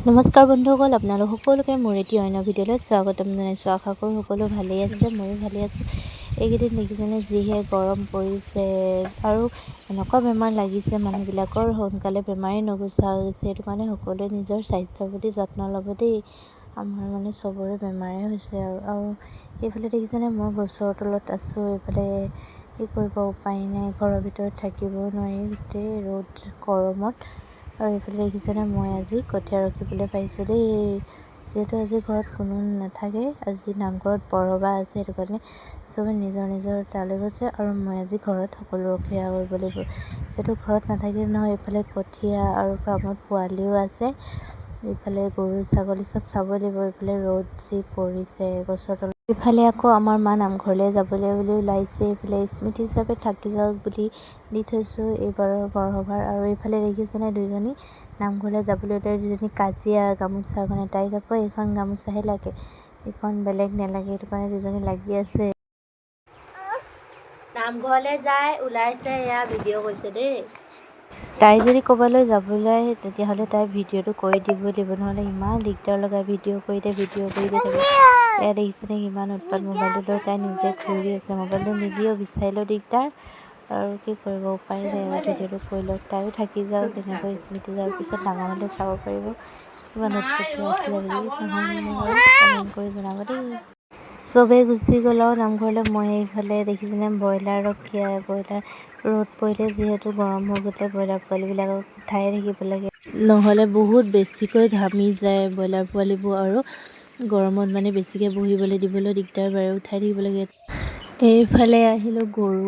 নমস্কাৰ বন্ধুসকল, আপোনালোক সকলোকে মোৰ এটি অন্য ভিডিঅ'লৈ স্বাগতম জনাইছোঁ। আশা কৰোঁ সকলো ভালেই আছে, ময়ো ভালেই আছোঁ। এইকেইদিন দেখিছেনে যিহে গৰম পৰিছে আৰু এনেকুৱা বেমাৰ লাগিছে মানুহবিলাকৰ, সোনকালে বেমাৰেই নুগুচা হৈ গৈছে। সেইটো কাৰণে সকলোৱে নিজৰ স্বাস্থ্যৰ প্ৰতি যত্ন ল'ব দেই। আমাৰ চবৰে বেমাৰে হৈছে আৰু এইফালে দেখিছেনে মই গছৰ তলত আছোঁ। এইফালে কি কৰিব, উপায় নাই, ঘৰৰ ভিতৰত থাকিব নোৱাৰি, গোটেই ৰ'দ গৰমত। আৰু এইফালে দেখিছেনে মই আজি কঠীয়া ৰখিবলৈ পাইছোঁ দেই। যিহেতু আজি ঘৰত কোনো নাথাকে, আজি নামঘৰত বৰসবাহ আছে, সেইটো কাৰণে চবে নিজৰ নিজৰ তালৈ গৈছে আৰু মই আজি ঘৰত সকলো ৰখীয়া কৰিব লাগিব। যিহেতু ঘৰত নাথাকিলে নহয়, এইফালে কঠীয়া আৰু ফাৰ্মত পোৱালিও আছে, ইফালে গৰু ছাগলী চব চাব লাগিব। এইফালে ৰ'দ যি পৰিছে গছৰ তলত। ইফালে আকৌ আমাৰ মা নামঘৰলৈ যাবলৈ বুলি ওলাইছে। এইফালে স্মৃতি হিচাপে থাকি যাওক বুলি দি থৈছোঁ এইবাৰৰ বৰসভাৰ। আৰু এইফালে দেখিছেনে দুইজনী নামঘৰলৈ যাবলৈ ওলাই, দুজনী কাজিয়া গামোচাখনে। তাইক আকৌ এইখন গামোচাহে লাগে, এইখন বেলেগ নালাগে, সেইটো কাৰণে দুজনী লাগি আছে। নামঘৰলৈ যায় ওলাইছে, এয়া ভিডিঅ' কৰিছে দেই। তাই যদি ক'ৰবালৈ যাবলৈ আহে তেতিয়াহ'লে তাই ভিডিঅ'টো কৰি দিবই লাগিব, নহ'লে ইমান দিগদাৰ লগাই ভিডিঅ' কৰি দিয়ে থাকে। এয়া দেখিছেনে ইমান উৎপাত, মোবাইলটো লৈ তাই নিজে ঘূৰি আছে। মোবাইলটো নিদিয়েও, বিচাৰিলেও দিগদাৰ, আৰু কি কৰিব, উপায় নাই। আৰু ভিডিঅ'টো কৰি লওক, তাইও থাকি যাওক, এনেকৈ স্মৃতি যোৱাৰ পিছত ডাঙৰ হ'লে চাব পাৰিব কিমান উৎপত্তি আছিলে বুলি। কমেণ্ট কৰি জনাব দেই। চবেই গুচি গ'ল আৰু নামঘৰলৈ। মই এইফালে দেখিছেনে ব্ৰইলাৰ ৰখীয়া, ব্ৰইলাৰ ৰ'দ পৰিলে যিহেতু গৰম হৈ গ'লে ব্ৰইলাৰ পোৱালিবিলাকক উঠায়ে থাকিব লাগে, নহ'লে বহুত বেছিকৈ ঘামি যায় ব্ৰইলাৰ পোৱালিবোৰ, আৰু গৰমত বেছিকৈ বহিবলৈ দিবলৈ দিগদাৰ বাৰে, উঠাই থাকিব লাগে। এইফালে আহিলোঁ, গৰু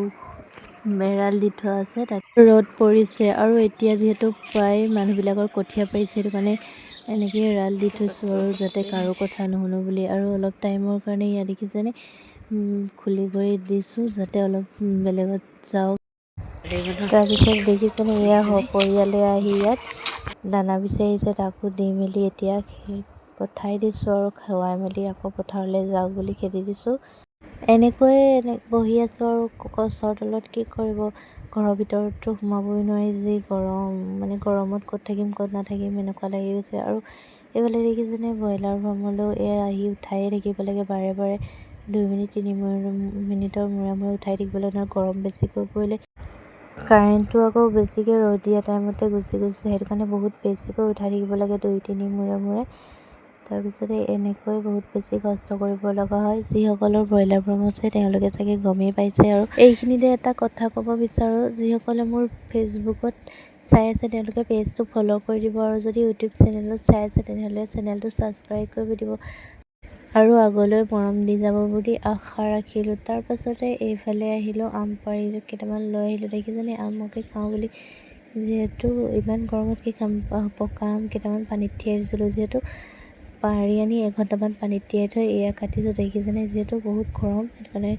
এৰাল দি থোৱা আছে, তাত ৰ'দ পৰিছে আৰু এতিয়া যিহেতু প্ৰায় মানুহবিলাকৰ কঠীয়া পাৰিছে, সেইটো কাৰণে এনেকৈ এৰাল দি থৈছোঁ আৰু যাতে কাৰো কথা নুশুনো বুলি। আৰু অলপ টাইমৰ কাৰণে ইয়াত দেখিছেনে খুলি কৰি দিছোঁ যাতে অলপ বেলেগত যাওক। তাৰপিছত দেখিছেনে এয়া সপৰিয়ালে আহি ইয়াত দানা বিচাৰি আহিছে, তাকো দি মেলি এতিয়া পঠাই দিছোঁ আৰু খুৱাই মেলি আকৌ পথাৰলৈ যাওক বুলি খেদি দিছোঁ। এনেকৈ বহি আছোঁ আৰু গছৰ তলত, কি কৰিব, ঘৰৰ ভিতৰততো সোমাবই নোৱাৰি, যি গৰম, গৰমত ক'ত থাকিম ক'ত নাথাকিম এনেকুৱা লাগি গৈছে। আৰু এইফালে দেখিছেনে ব্ৰইলাৰ ফাৰ্মলৈও এয়া আহি উঠায়ে থাকিব লাগে বাৰে বাৰে, 2 মিনিট 3 মিনিটৰ মূৰে মূৰে উঠাই থাকিব লাগে, গৰম বেছিকৈ পৰিলে। কাৰেণ্টটো আকৌ বেছিকৈ ৰ'দ দিয়া টাইমতে গুচি গৈছে, সেইটো কাৰণে বহুত বেছিকৈ উঠাই থাকিব লাগে 2-3 মূৰে মূৰে। তাৰপিছতে এনেকৈ বহুত বেছি কষ্ট কৰিব লগা হয়। যিসকলৰ ব্ৰইলাৰ ফাৰ্ম আছে তেওঁলোকে চাগে গমেই পাইছে। আৰু এইখিনিতে এটা কথা ক'ব বিচাৰোঁ, যিসকলে মোৰ ফেচবুকত চাই আছে তেওঁলোকে পেজটো ফ'ল' কৰি দিব, আৰু যদি ইউটিউব চেনেলত চাই আছে তেনেহ'লে চেনেলটো ছাবস্ক্ৰাইব কৰি দিব আৰু আগলৈ মৰম দি যাব বুলি আশা ৰাখিলোঁ। তাৰপাছতে এইফালে আহিলোঁ, আম পাৰিলোঁ, কেইটামান লৈ আহিলোঁ। দেখিছেনে আমকে খাওঁ বুলি, যিহেতু ইমান গৰমত কি খাম, পকা আম কেইটামান পানীত তিয়াই দিছিলোঁ, যিহেতু পাৰি আনি 1 ঘণ্টামান পানীত তিয়াই থৈ এয়া কাটিছোঁ। দেখিছেনে যিহেতু বহুত গৰম, সেইটো কাৰণে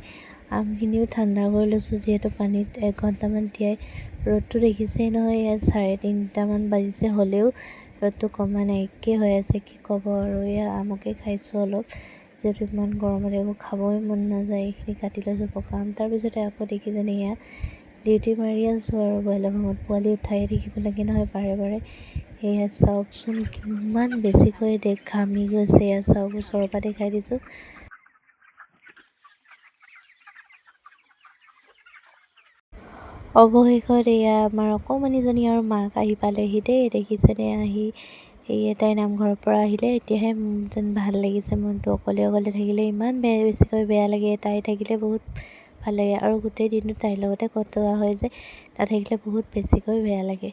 আমখিনিও ঠাণ্ডা কৰি লৈছোঁ, যিহেতু পানীত 1 ঘণ্টামান তিয়াই। ৰ'দটো দেখিছেই নহয়, ইয়াত 3:30মান বাজিছে, হ'লেও ৰ'দটো কমা নাই, একেই হৈ আছে, কি ক'ব। আৰু এয়া আমকে খাইছোঁ অলপ, যিহেতু ইমান গৰমত একো খাবই মন নাযায়। এইখিনি কাটি লৈছোঁ পকা আম। তাৰপিছতে আকৌ দেখিছেনে এয়া ডিউটি মাৰি আছোঁ আৰু ব্ৰইলাৰ ফাৰ্মত পোৱালি উঠায়ে থাকিব লাগে নহয় বাৰে বাৰে। এয়া চাওকচোন কিমান বেছিকৈ ঘামি গৈছে, এয়া চাওক, ওচৰৰ পৰা দেখাই দিছোঁ। অৱশেষত এয়া আমাৰ অকণমানিজনী আৰু মাক আহি পালেহি দেই। দেখিছেনে আহি তাই নামঘৰৰ পৰা আহিলে, এতিয়াহে যেন ভাল লাগিছে মনটো। অকলে অকলে থাকিলে ইমান বেছিকৈ বেয়া লাগে, তাই থাকিলে বহুত ভাল লাগে, আৰু গোটেই দিনটো তাইৰ লগতে কটোৱা হয় যে, তাই থাকিলে বহুত বেছিকৈ বেয়া লাগে।